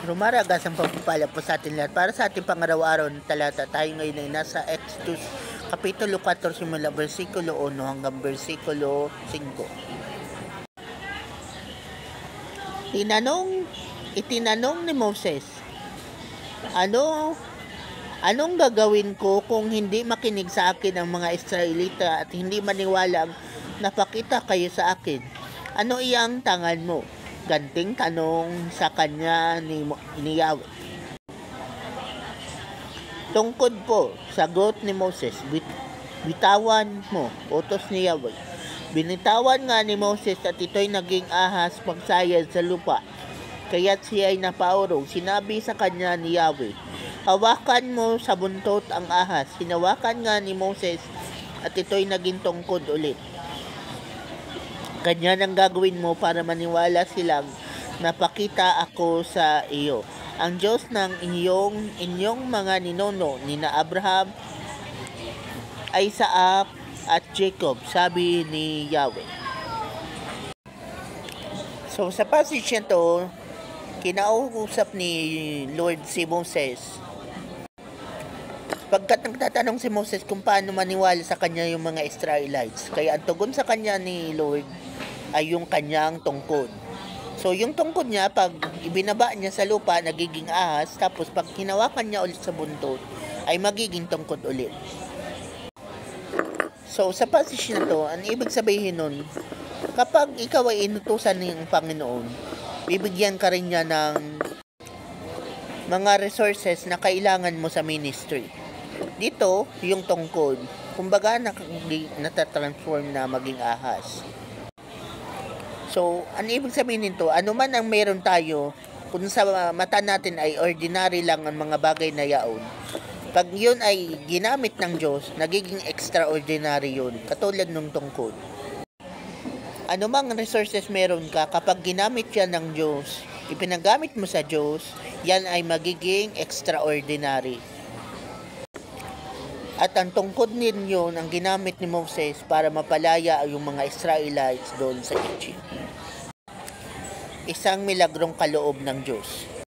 Rumaragas ang pagpapala po sa atin lahat. Para sa ating pangaraw-araw na talata, tayo ngayon ay nasa Exodus Kapitulo 4 simula versikulo 1 hanggang versikulo 5. Itinanong ni Moses, anong gagawin ko kung hindi makinig sa akin ang mga Israelita at hindi maniwalang napakita kayo sa akin? Ano iyang tangan mo? Ganting tanong sa kanya ni Yahweh. Tungkod po, sagot ni Moses, bitawan mo, utos ni Yahweh. Binitawan nga ni Moses at ito'y naging ahas pagsayad sa lupa. Kaya't siya ay napaurong. Sinabi sa kanya ni Yahweh, hawakan mo sa buntot ang ahas. Hinawakan nga ni Moses at ito'y naging tungkod ulit. Ganyan ang gagawin mo para maniwala silang napakita ako sa iyo. Ang Diyos ng inyong mga ninuno, nina Abraham, Isaac at Jacob, sabi ni Yahweh. So sa passage na to, kinausap ni Lord si Moses. Pagkat nagtatanong si Moses kung paano maniwala sa kanya yung mga Israelites. Kaya ang tugon sa kanya ni Lord ay yung kanyang tungkod. So yung tungkod niya, pag ibinaba niya sa lupa, nagiging ahas. Tapos pag hinawakan niya ulit sa buntot, ay magiging tungkod ulit. So sa passage na to, ang ibig sabihin nun, kapag ikaw ay inutusan ng Panginoon, bibigyan ka rin niya ng mga resources na kailangan mo sa ministry. Dito, yung tungkod, kumbaga natatransform na maging ahas. So, ang ibig sabihin nito, ano man ang meron tayo, kung sa mata natin ay ordinary lang ang mga bagay na yaon, pag yun ay ginamit ng Diyos, nagiging extraordinary yun, katulad ng tungkod. Ano mang resources meron ka, kapag ginamit yan ng Diyos, ipinagamit mo sa Diyos, yan ay magiging extraordinary. At ang tungkod ninyo ang ginamit ni Moses para mapalaya yung mga Israelites doon sa Egypt. Isang milagrong kaloob ng Diyos.